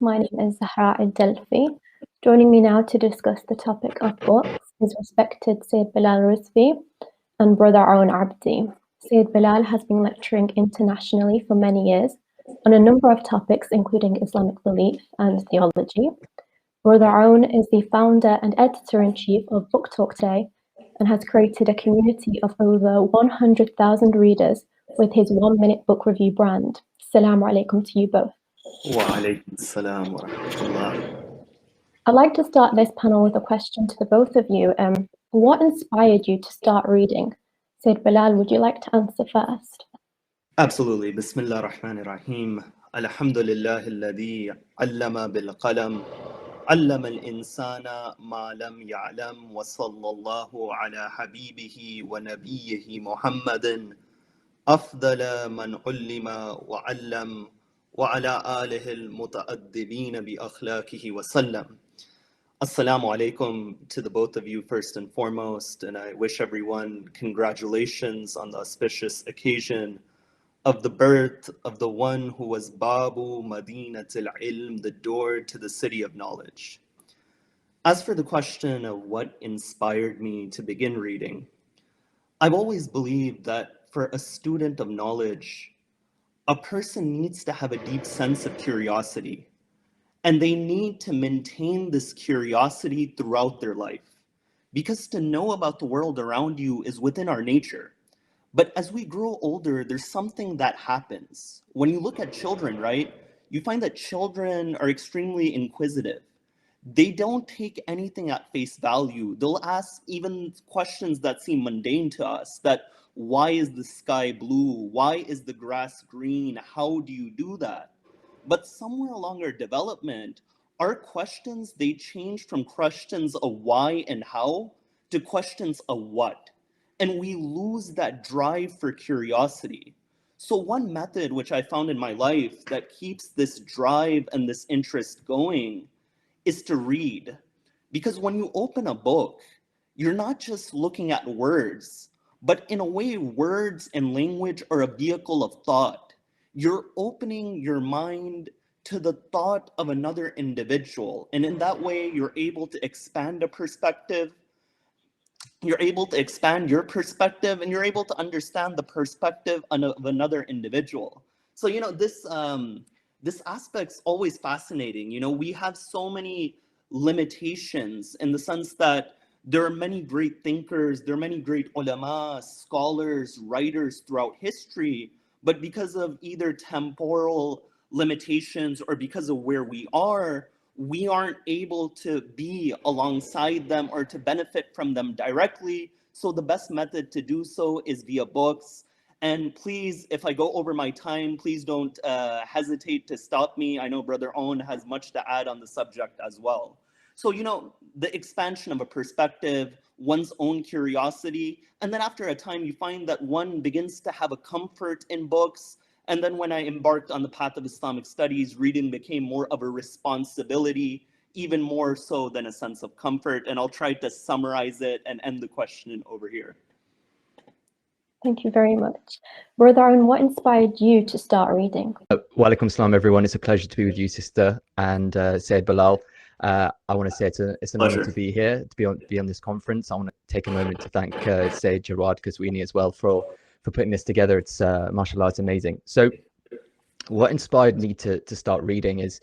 My name is Zahra Al-Delphi. Joining me now to discuss the topic of books is respected Sayyid Bilal Rizvi and brother Aun Abdi. Sayyid Bilal has been lecturing internationally for many years on a number of topics, including Islamic belief and theology. Brother Aun is the founder and editor-in-chief of Book Talk Today and has created a community of over 100,000 readers with his 1-minute book review brand. Assalamu alaikum to you both. Wa alaikum assalam wa rahmatullah. I'd like to start this panel with a question to the both of you. What inspired you to start reading? Sayyid Bilal, would you like to answer first? Absolutely. Bismillah ar-Rahman ar-Rahim. Alhamdulillah alladhi allama bil qalam. Allama al-insana ma lam ya'lam. Wa sallallahu ala habibihi wa nabiyyihi Muhammadin. Afdala man ullima wa allam. Wa ala alihi al-muta'addibina bi akhlaqihi wa sallam. Assalamu alaikum to the both of you first and foremost, and I wish everyone congratulations on the auspicious occasion of the birth of the one who was Babu Madinatul Ilm, the door to the city of knowledge. As for the question of what inspired me to begin reading, I've always believed that for a student of knowledge, a person needs to have a deep sense of curiosity. And they need to maintain this curiosity throughout their life, because to know about the world around you is within our nature. But as we grow older, there's something that happens. When you look at children, right, you find that children are extremely inquisitive. They don't take anything at face value. They'll ask even questions that seem mundane to us, that why is the sky blue? Why is the grass green? How do you do that? But somewhere along our development, our questions, they change from questions of why and how to questions of what. And we lose that drive for curiosity. So one method which I found in my life that keeps this drive and this interest going is to read. Because when you open a book, you're not just looking at words, but in a way, words and language are a vehicle of thought. You're opening your mind to the thought of another individual. And in that way, you're able to expand a perspective. You're able to expand your perspective, and you're able to understand the perspective of another individual. So, this aspect's always fascinating. We have so many limitations in the sense that there are many great thinkers, there are many great ulama, scholars, writers throughout history, but because of either temporal limitations or because of where we aren't able to be alongside them or to benefit from them directly. So the best method to do so is via books. And please, if I go over my time, please don't hesitate to stop me. I know Brother Aun has much to add on the subject as well. So, the expansion of a perspective, one's own curiosity, and then after a time, you find that one begins to have a comfort in books. And then when I embarked on the path of Islamic studies, reading became more of a responsibility, even more so than a sense of comfort. And I'll try to summarize it and end the question over here. Thank you very much. Brother Aun, what inspired you to start reading? Wa alaikum salam, everyone. It's a pleasure to be with you, sister, and Sayyid Bilal. I want to say it's an honor to be here, to be on this conference. I want to take a moment to thank Sayyid JawadQazwini as well for putting this together. It's mashallah, it's amazing. So what inspired me to start reading is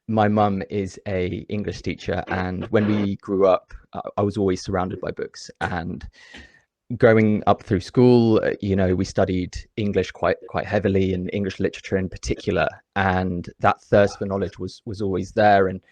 my mum is a English teacher, and when we grew up, I was always surrounded by books. And growing up through school, we studied English quite heavily, and English literature in particular, and that thirst for knowledge was always there. And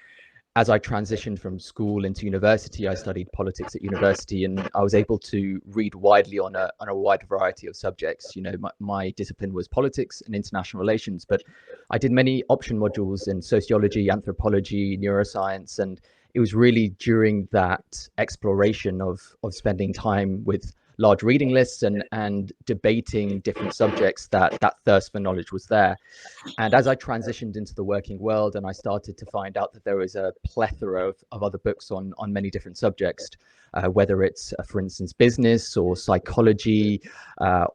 as I transitioned from school into university, I studied politics at university, and I was able to read widely on a wide variety of subjects. My discipline was politics and international relations, but I did many option modules in sociology, anthropology, neuroscience, and it was really during that exploration of spending time with large reading lists and debating different subjects that thirst for knowledge was there. And as I transitioned into the working world and I started to find out that there was a plethora of other books on many different subjects, whether it's, for instance, business or psychology,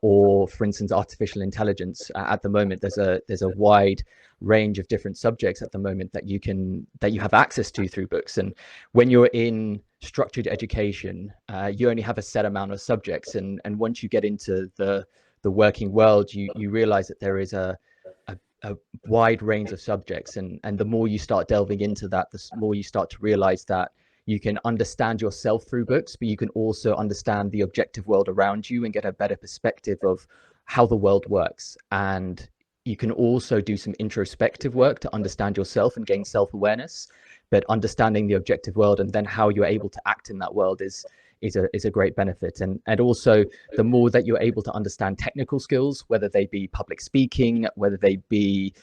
or, for instance, artificial intelligence. At the moment, there's a wide range of different subjects at the moment that you have access to through books. And when you're in structured education, you only have a set amount of subjects, and once you get into the working world, you realize that there is a wide range of subjects, and the more you start delving into that, the more you start to realize that you can understand yourself through books, but you can also understand the objective world around you and get a better perspective of how the world works. And you can also do some introspective work to understand yourself and gain self-awareness, but understanding the objective world and then how you're able to act in that world is a great benefit. And also, the more that you're able to understand technical skills, whether they be public speaking, whether they be,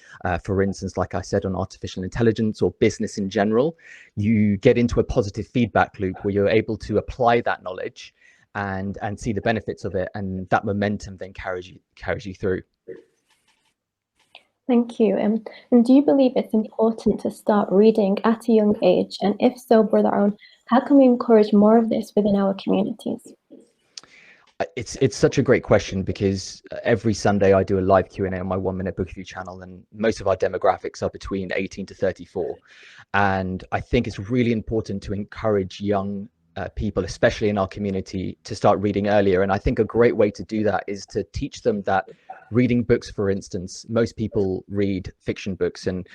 for instance, like I said, on artificial intelligence or business in general, you get into a positive feedback loop where you're able to apply that knowledge and see the benefits of it, and that momentum then carries you through. Thank you. And do you believe it's important to start reading at a young age? And if so, Brother Aun, how can we encourage more of this within our communities? It's such a great question, because every Sunday I do a live Q&A on my 1 Minute Book Review channel, and most of our demographics are between 18 to 34. And I think it's really important to encourage young people, especially in our community, to start reading earlier. And I think a great way to do that is to teach them that reading books, for instance, most people read fiction books, and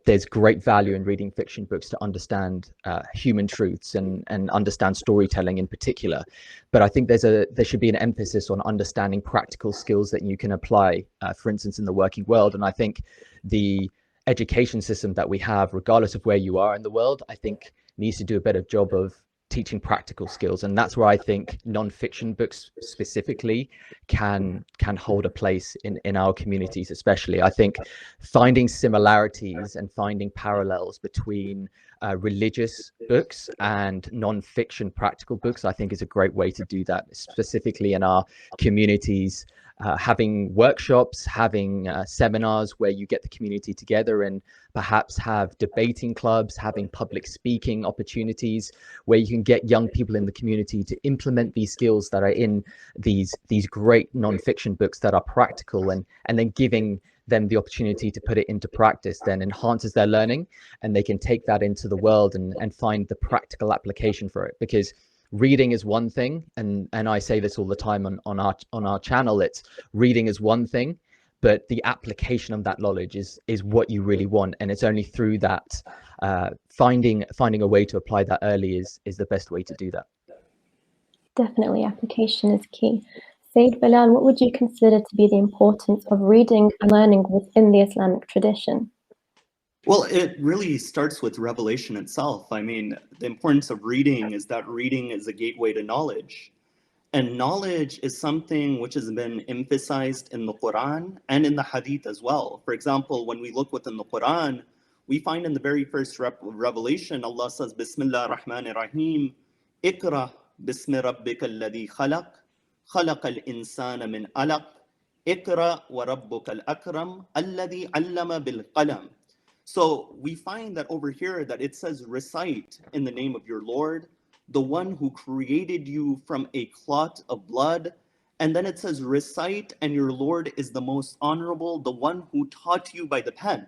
there's great value in reading fiction books to understand human truths and understand storytelling in particular. But I think there should be an emphasis on understanding practical skills that you can apply, for instance, in the working world. And I think the education system that we have, regardless of where you are in the world, I think needs to do a better job of teaching practical skills. And that's where I think non-fiction books specifically can hold a place in our communities. Especially, I think finding similarities and finding parallels between religious books and non-fiction practical books, I think, is a great way to do that, specifically in our communities. Having workshops, having seminars where you get the community together and perhaps have debating clubs, having public speaking opportunities where you can get young people in the community to implement these skills that are in these great non-fiction books that are practical, and then giving them the opportunity to put it into practice then enhances their learning, and they can take that into the world and find the practical application for it. Because reading is one thing, and I say this all the time on our channel, it's reading is one thing, but the application of that knowledge is what you really want. And it's only through that finding a way to apply that early is the best way to do that. Definitely, application is key. Sayyid Bilal, what would you consider to be the importance of reading and learning within the Islamic tradition? Well, it really starts with revelation itself. I mean, the importance of reading is that reading is a gateway to knowledge. And knowledge is something which has been emphasized in the Quran and in the Hadith as well. For example, when we look within the Quran, we find in the very first revelation, Allah says, Bismillah ar-Rahman ar-Rahim, Iqra bismi rabbika alladhi khalaq, khalaqa al-insana min alaq, Iqra wa rabbuka al-akram, alladhi allama bil-qalam. So we find that over here that it says recite in the name of your Lord, the one who created you from a clot of blood. And then it says recite, and your Lord is the most honorable, the one who taught you by the pen.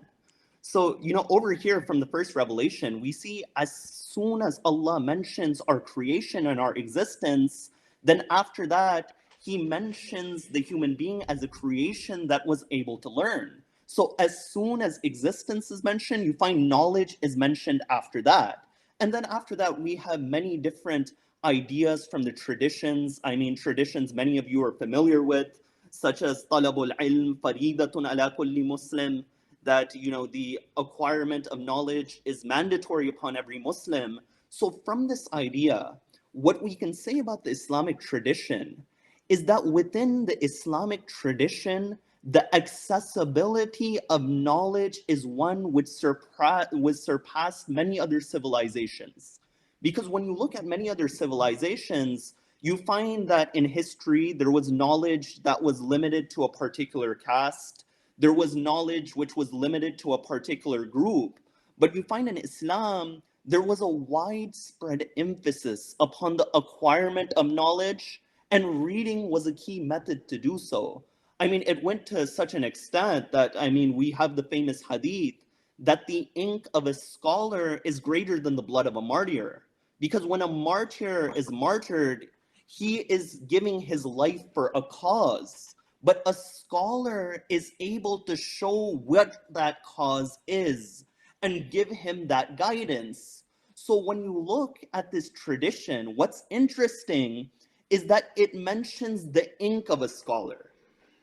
So, over here from the first revelation, we see as soon as Allah mentions our creation and our existence, then after that, he mentions the human being as a creation that was able to learn. So as soon as existence is mentioned, you find knowledge is mentioned after that. And then after that, we have many different ideas from the traditions. I mean, traditions many of you are familiar with, such as talabul ilm faridatun ala kulli Muslim, that, the acquirement of knowledge is mandatory upon every Muslim. So from this idea, what we can say about the Islamic tradition is that within the Islamic tradition, the accessibility of knowledge is one which surpassed many other civilizations. Because when you look at many other civilizations, you find that in history, there was knowledge that was limited to a particular caste. There was knowledge which was limited to a particular group. But you find in Islam, there was a widespread emphasis upon the acquirement of knowledge, and reading was a key method to do so. I mean, it went to such an extent that, I mean, we have the famous hadith that the ink of a scholar is greater than the blood of a martyr. Because when a martyr is martyred, he is giving his life for a cause. But a scholar is able to show what that cause is and give him that guidance. So when you look at this tradition, what's interesting is that it mentions the ink of a scholar.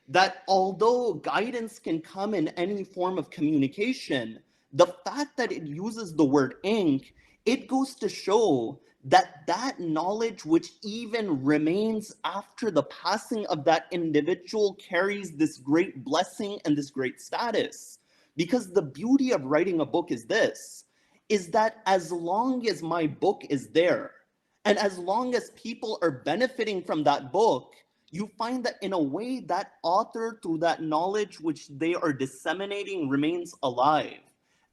That although guidance can come in any form of communication, the fact that it uses the word ink, it goes to show that that knowledge which even remains after the passing of that individual carries this great blessing and this great status. Because the beauty of writing a book is this, is that as long as my book is there, and as long as people are benefiting from that book, you find that in a way that author, through that knowledge which they are disseminating, remains alive.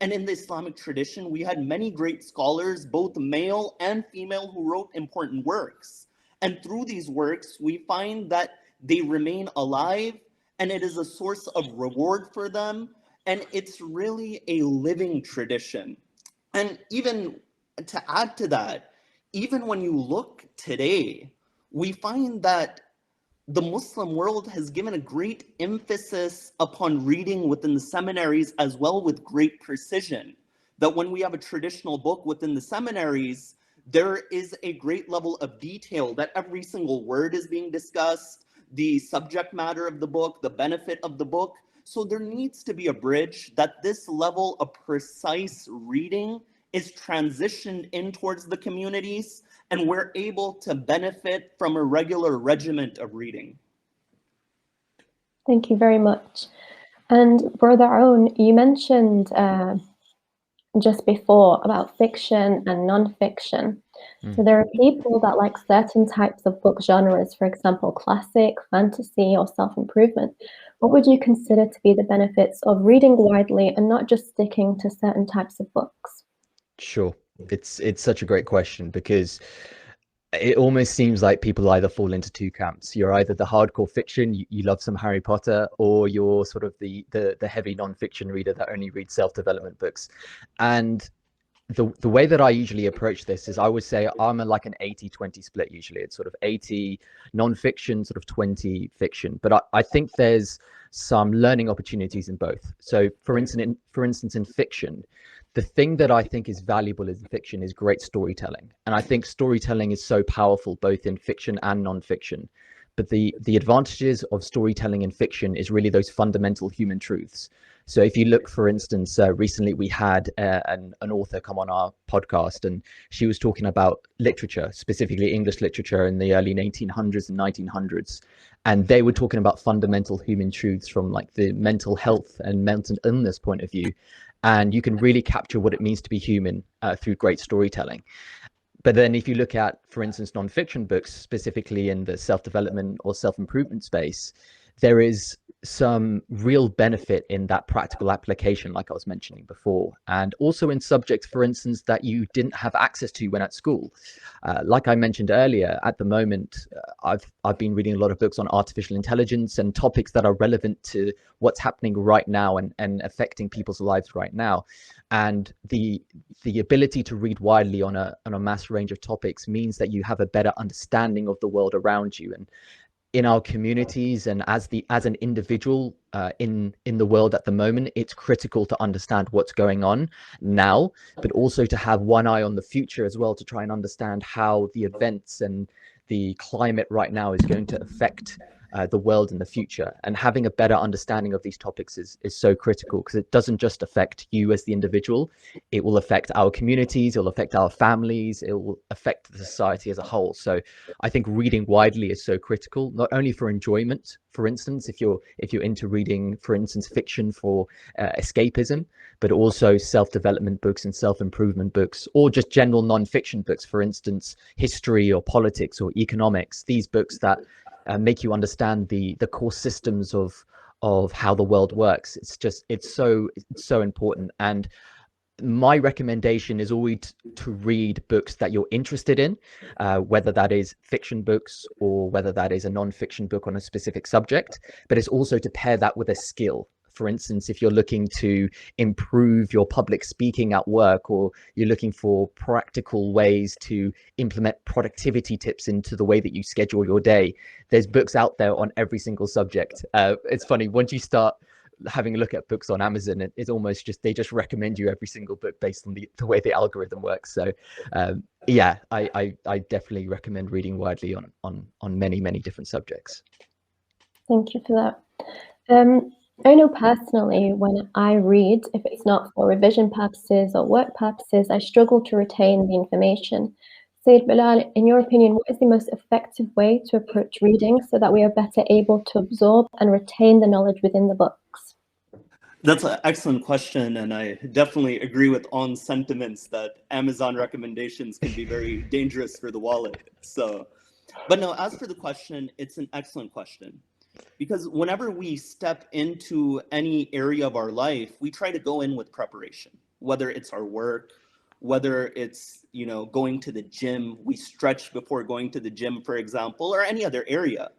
And in the Islamic tradition, we had many great scholars, both male and female, who wrote important works. And through these works, we find that they remain alive, and it is a source of reward for them. And it's really a living tradition. And even to add to that, even when you look today, we find that the Muslim world has given a great emphasis upon reading within the seminaries as well, with great precision. That when we have a traditional book within the seminaries, there is a great level of detail, that every single word is being discussed, the subject matter of the book, the benefit of the book. So there needs to be a bridge that this level of precise reading is transitioned in towards the communities, and we're able to benefit from a regular regiment of reading. Thank you very much. And Brother Aun, you mentioned just before about fiction and non-fiction. So there are people that like certain types of book genres, for example, classic, fantasy, or self-improvement. What would you consider to be the benefits of reading widely and not just sticking to certain types of books? Sure. It's such a great question, because it almost seems like people either fall into two camps. You're either the hardcore fiction, you love some Harry Potter, or you're sort of the heavy non-fiction reader that only reads self-development books. And the way that I usually approach this is, I would say I'm like an 80-20 split. Usually it's sort of 80 non-fiction, sort of 20 fiction. But I think there's some learning opportunities in both. So for instance, in fiction, the thing that I think is valuable in fiction is great storytelling. And I think storytelling is so powerful, both in fiction and non-fiction. But the advantages of storytelling in fiction is really those fundamental human truths. So if you look, for instance, recently we had an author come on our podcast, and she was talking about literature, specifically English literature in the early 1800s and 1900s. And they were talking about fundamental human truths from like the mental health and mental illness point of view. And you can really capture what it means to be human through great storytelling. But then if you look at, for instance, non-fiction books, specifically in the self-development or self-improvement space, there is some real benefit in that practical application, like I was mentioning before, and also in subjects, for instance, that you didn't have access to when at school. Like I mentioned earlier, at the moment, I've been reading a lot of books on artificial intelligence and topics that are relevant to what's happening right now and affecting people's lives right now. And the ability to read widely on a mass range of topics means that you have a better understanding of the world around you. And in our communities and as an individual in the world at the moment, it's critical to understand what's going on now, but also to have one eye on the future as well, to try and understand how the events and the climate right now is going to affect the world in the future. And having a better understanding of these topics is so critical, because it doesn't just affect you as the individual, it will affect our communities, it will affect our families, it will affect the society as a whole. So I think reading widely is so critical, not only for enjoyment, for instance, if you're into reading, for instance, fiction for escapism, but also self-development books and self-improvement books, or just general non-fiction books, for instance, history or politics or economics, these books that make you understand the core systems of how the world works. It's so important. And my recommendation is always to read books that you're interested in, whether that is fiction books or whether that is a non-fiction book on a specific subject, but it's also to pair that with a skill. For instance, if you're looking to improve your public speaking at work, or you're looking for practical ways to implement productivity tips into the way that you schedule your day, there's books out there on every single subject. It's funny, once you start having a look at books on Amazon, it's almost just, they just recommend you every single book based on the way the algorithm works. So yeah, I definitely recommend reading widely on many different subjects. Thank you for that. I know personally, when I read, if it's not for revision purposes or work purposes, I struggle to retain the information. Sayyid Bilal, in your opinion, what is the most effective way to approach reading so that we are better able to absorb and retain the knowledge within the books? That's an excellent question, and I definitely agree with Aun's sentiments that Amazon recommendations can be very dangerous for the wallet. So, but no, as for the question, it's an excellent question. Because whenever we step into any area of our life, we try to go in with preparation, whether it's our work, whether it's, going to the gym, we stretch before going to the gym, for example, or any other area.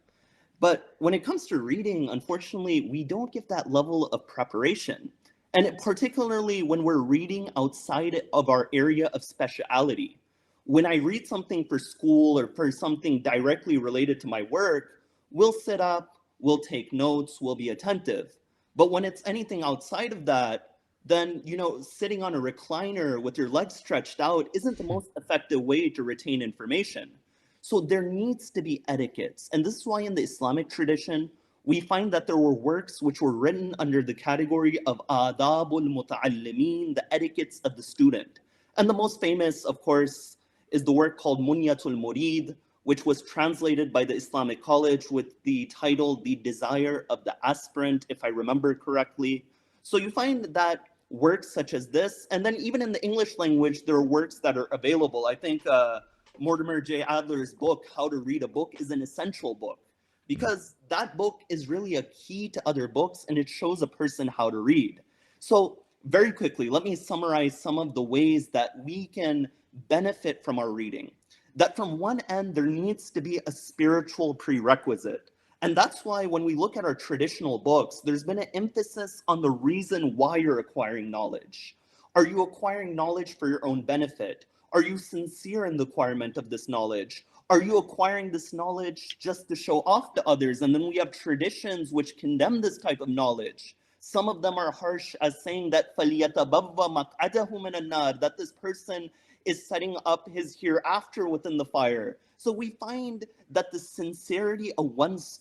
But when it comes to reading, unfortunately, we don't give that level of preparation. And particularly when we're reading outside of our area of speciality. When I read something for school or for something directly related to my work, we'll sit up, we'll take notes, we'll be attentive. But when it's anything outside of that, then, sitting on a recliner with your legs stretched out isn't the most effective way to retain information. So there needs to be etiquettes. And this is why in the Islamic tradition, we find that there were works which were written under the category of adabul muta'allimin, the etiquettes of the student. And the most famous, of course, is the work called Munyatul Murid, which was translated by the Islamic College with the title, The Desire of the Aspirant, if I remember correctly. So you find that works such as this, and then even in the English language, there are works that are available. I think Mortimer J. Adler's book, How to Read a Book, is an essential book because that book is really a key to other books and it shows a person how to read. So very quickly, let me summarize some of the ways that we can benefit from our reading. That from one end, there needs to be a spiritual prerequisite. And that's why when we look at our traditional books, there's been an emphasis on the reason why you're acquiring knowledge. Are you acquiring knowledge for your own benefit? Are you sincere in the acquirement of this knowledge? Are you acquiring this knowledge just to show off to others? And then we have traditions which condemn this type of knowledge. Some of them are harsh as saying that فَلْيَتَبَوَّ مَقْعَدَهُ مِنَ النَّارِ, that this person is setting up his hereafter within the fire. So we find that the sincerity of one's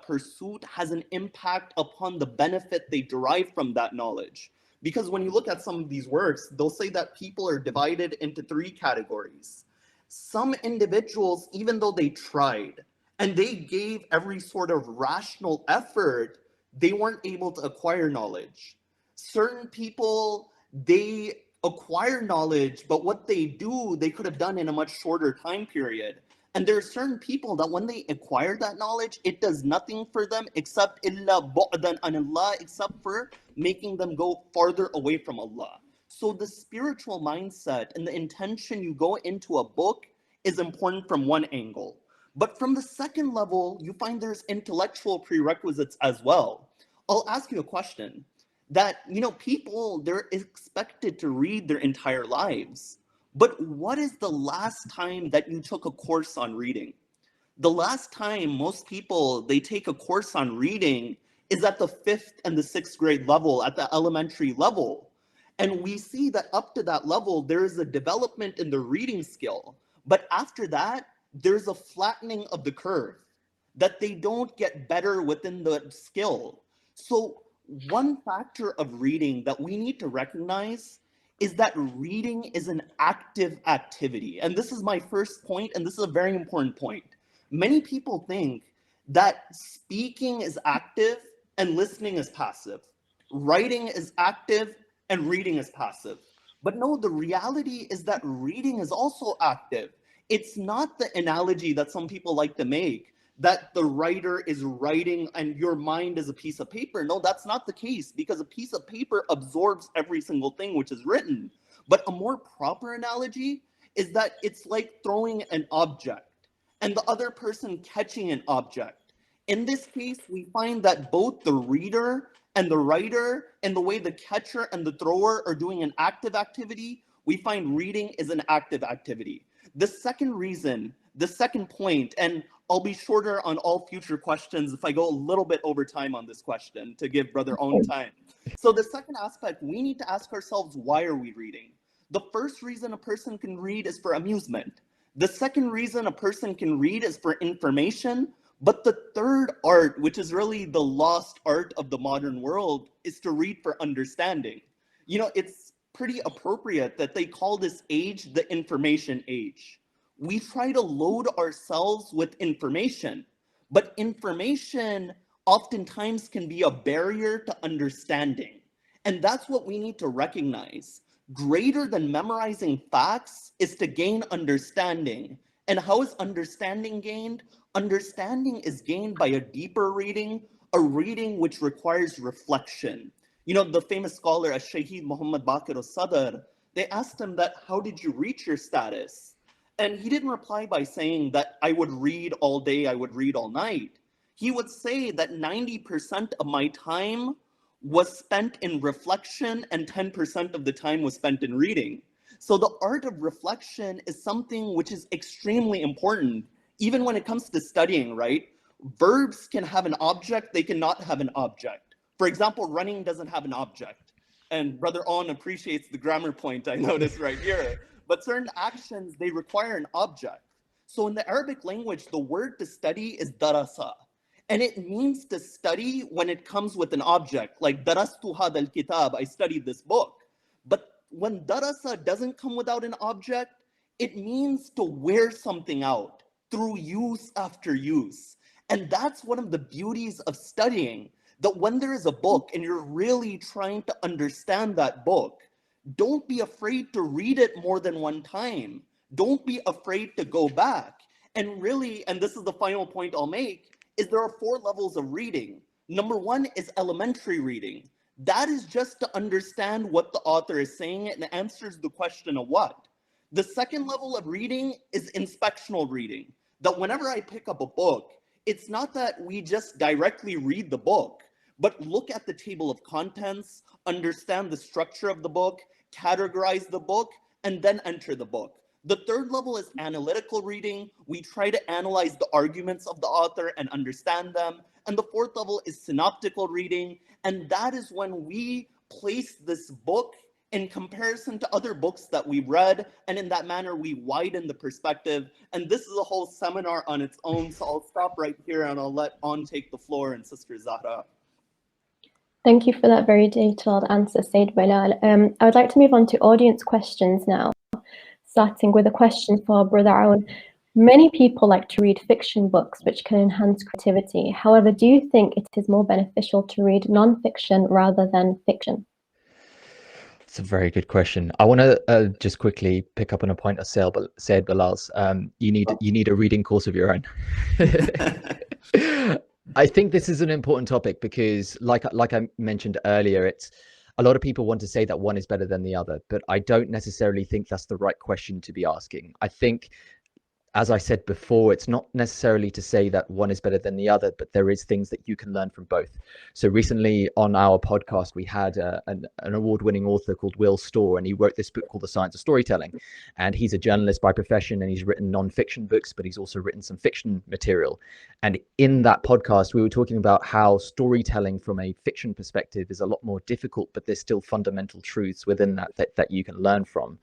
pursuit has an impact upon the benefit they derive from that knowledge. Because when you look at some of these works, they'll say that people are divided into 3 categories. Some individuals, even though they tried and they gave every sort of rational effort, they weren't able to acquire knowledge. Certain people, they acquire knowledge, but what they do, they could have done in a much shorter time period. And there are certain people that when they acquire that knowledge, it does nothing for them except illa bu'dan an Allah, except for making them go farther away from Allah. So the spiritual mindset and the intention you go into a book is important from one angle. But from the second level, you find there's intellectual prerequisites as well. I'll ask you a question. That, people, they're expected to read their entire lives. But what is the last time that you took a course on reading? The last time most people, they take a course on reading is at the 5th and the 6th grade level, at the elementary level. And we see that up to that level, there is a development in the reading skill. But after that, there's a flattening of the curve, that they don't get better within the skill. So one factor of reading that we need to recognize is that reading is an active activity. And this is my first point, and this is a very important point. Many people think that speaking is active and listening is passive. Writing is active and reading is passive. But no, the reality is that reading is also active. It's not the analogy that some people like to make that the writer is writing and your mind is a piece of paper. No, that's not the case, because a piece of paper absorbs every single thing which is written. But a more proper analogy is that it's like throwing an object and the other person catching an object. In this case, we find that both the reader and the writer, and the way the catcher and the thrower are doing an active activity, we find reading is an active activity. The second reason, the second point, and I'll be shorter on all future questions if I go a little bit over time on this question to give Brother Aun time. So the second aspect, we need to ask ourselves, why are we reading? The first reason a person can read is for amusement. The second reason a person can read is for information. But the third art, which is really the lost art of the modern world, is to read for understanding. You know, it's pretty appropriate that they call this age the information age. We try to load ourselves with information, but information oftentimes can be a barrier to understanding. And that's what we need to recognize. Greater than memorizing facts is to gain understanding. And how is understanding gained? Understanding is gained by a deeper reading, a reading which requires reflection. You know, the famous scholar, Shaheed Muhammad Baqir al-Sadr, they asked him that, how did you reach your status? And he didn't reply by saying that I would read all day, I would read all night. He would say that 90% of my time was spent in reflection and 10% of the time was spent in reading. So the art of reflection is something which is extremely important, even when it comes to studying, right? Verbs can have an object, they cannot have an object. For example, running doesn't have an object. And Brother Aun appreciates the grammar point I noticed right here. But certain actions, they require an object. So in the Arabic language, the word to study is darasa. And it means to study when it comes with an object, like darastu hadha al-kitab, I studied this book. But when darasa doesn't come without an object, it means to wear something out through use after use. And that's one of the beauties of studying, that when there is a book and you're really trying to understand that book, don't be afraid to read it more than one time. Don't be afraid to go back. And really, and this is the final point I'll make, is there are 4 levels of reading. Number 1 is elementary reading. That is just to understand what the author is saying and answers the question of what. The second level of reading is inspectional reading. That whenever I pick up a book, it's not that we just directly read the book, but look at the table of contents, understand the structure of the book, categorize the book, and then enter the book. The third level is analytical reading. We try to analyze the arguments of the author and understand them. And the fourth level is synoptical reading. And that is when we place this book in comparison to other books that we've read. And in that manner, we widen the perspective. And this is a whole seminar on its own. So I'll stop right here and I'll let Aun take the floor and Sister Zahra. Thank you for that very detailed answer, Sayyid Bilal. I would like to move on to audience questions now, starting with a question for Brother Aun. Many people like to read fiction books, which can enhance creativity. However, do you think it is more beneficial to read non-fiction rather than fiction? It's a very good question. I want to just quickly pick up on a point of Sayyid Bilal's. You need a reading course of your own. I think this is an important topic because, like I mentioned earlier, it's a lot of people want to say that one is better than the other, but I don't necessarily think that's the right question to be asking. I think, as I said before, it's not necessarily to say that one is better than the other, but there is things that you can learn from both. So recently on our podcast, we had an award-winning author called Will Storr, and he wrote this book called The Science of Storytelling. And he's a journalist by profession, and he's written non-fiction books, but he's also written some fiction material. And in that podcast, we were talking about how storytelling from a fiction perspective is a lot more difficult, but there's still fundamental truths within that you can learn from.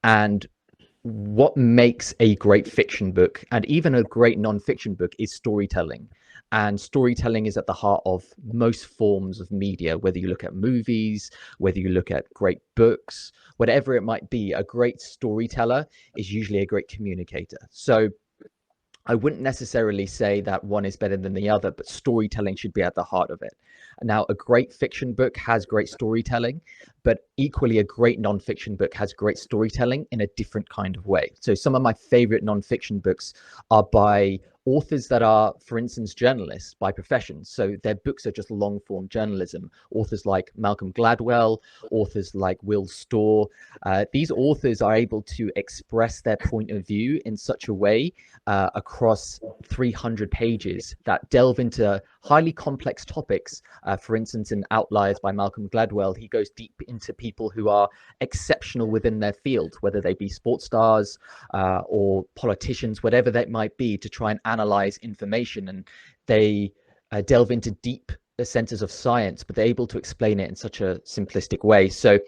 And what makes a great fiction book and even a great non-fiction book is storytelling. And storytelling is at the heart of most forms of media, whether you look at movies, whether you look at great books, whatever it might be. A great storyteller is usually a great communicator. So I wouldn't necessarily say that one is better than the other, but storytelling should be at the heart of it. Now, a great fiction book has great storytelling, but equally a great non-fiction book has great storytelling in a different kind of way. So some of my favorite non-fiction books are by authors that are, for instance, journalists by profession. So their books are just long form journalism. Authors like Malcolm Gladwell, authors like Will Storr. These authors are able to express their point of view in such a way across 300 pages that delve into highly complex topics. For instance, in Outliers by Malcolm Gladwell, he goes deep into people who are exceptional within their field, whether they be sports stars or politicians, whatever that might be, to try and analyze information. And they delve into deep centers of science, but they're able to explain it in such a simplistic way. So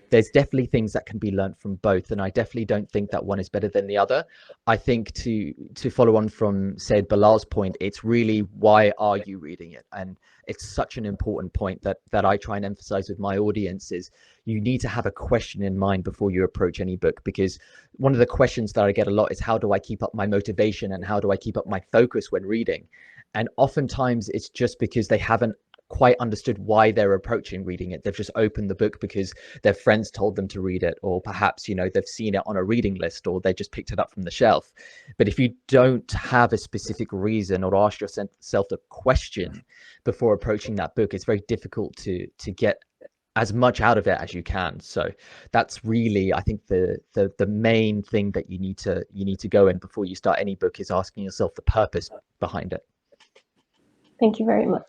there's definitely things that can be learned from both, and I definitely don't think that one is better than the other. I think to follow on from Said Bilal's point, it's really, why are you reading it? And it's such an important point that I try and emphasize with my audience is you need to have a question in mind before you approach any book, because one of the questions that I get a lot is, how do I keep up my motivation and how do I keep up my focus when reading? And oftentimes it's just because they haven't quite understood why they're approaching reading it. They've just opened the book because their friends told them to read it, or perhaps, you know, they've seen it on a reading list, or they just picked it up from the shelf. But if you don't have a specific reason or ask yourself a question before approaching that book, it's very difficult to get as much out of it as you can. So that's really, I think, the main thing that you need to go in before you start any book, is asking yourself the purpose behind it. Thank you very much.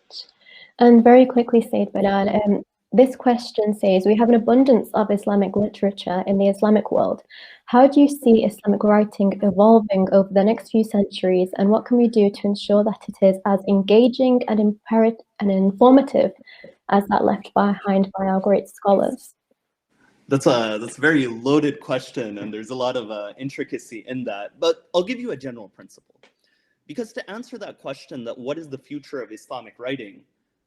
And very quickly, Said Bilal, this question says, we have an abundance of Islamic literature in the Islamic world. How do you see Islamic writing evolving over the next few centuries, and what can we do to ensure that it is as engaging and informative as that left behind by our great scholars? That's a very loaded question, and there's a lot of intricacy in that. But I'll give you a general principle. Because to answer that question, that what is the future of Islamic writing,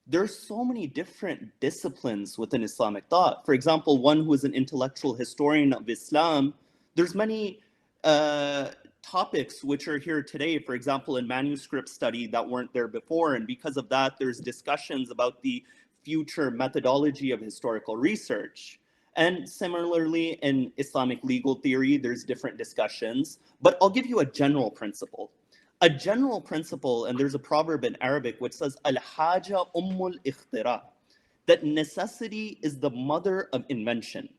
there's so many different disciplines within Islamic thought. For example, one who is an intellectual historian of Islam, there's many topics which are here today, for example, in manuscript study, that weren't there before. And because of that, there's discussions about the future methodology of historical research. And similarly, in Islamic legal theory, there's different discussions. But I'll give you a general principle. A general principle, and there's a proverb in Arabic which says, Al-Haja Ummul Ikhtira, that necessity is the mother of invention.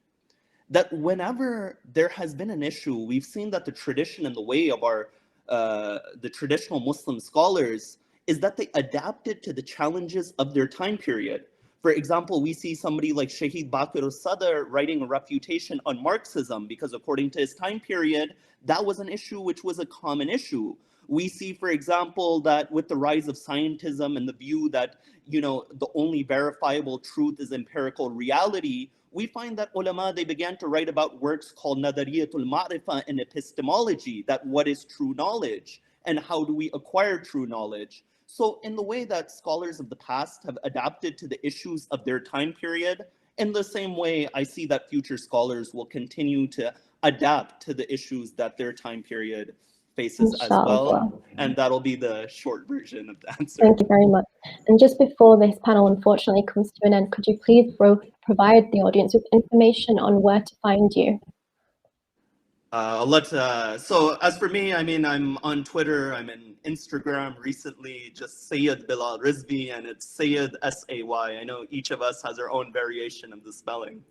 That whenever there has been an issue, we've seen that the tradition and the way of our the traditional Muslim scholars is that they adapted to the challenges of their time period. For example, we see somebody like Shahid Baqir al-Sadr writing a refutation on Marxism, because according to his time period, that was an issue which was a common issue. We see, for example, that with the rise of scientism and the view that, you know, the only verifiable truth is empirical reality, we find that ulama, they began to write about works called Nadariyatul Ma'rifa in epistemology, that what is true knowledge and how do we acquire true knowledge. So in the way that scholars of the past have adapted to the issues of their time period, in the same way, I see that future scholars will continue to adapt to the issues that their time period faces as well. And that'll be the short version of the answer. Thank you very much. And just before this panel unfortunately comes to an end, could you please provide the audience with information on where to find you? So as for me, I mean, I'm on Twitter, I'm in Instagram recently, just Sayyid Bilal Rizvi, and it's Sayyid S-A-Y. I know each of us has our own variation of the spelling.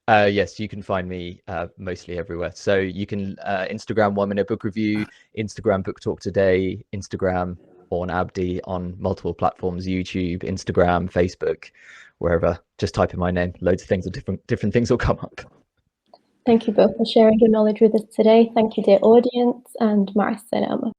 Yes, you can find me mostly everywhere. So you can Instagram 1 Minute Book Review, Instagram Book Talk Today, Instagram Aun Abdi on multiple platforms, YouTube, Instagram, Facebook, wherever. Just type in my name. Loads of things, or different things will come up. Thank you both for sharing your knowledge with us today. Thank you, dear audience, and ma'as salama.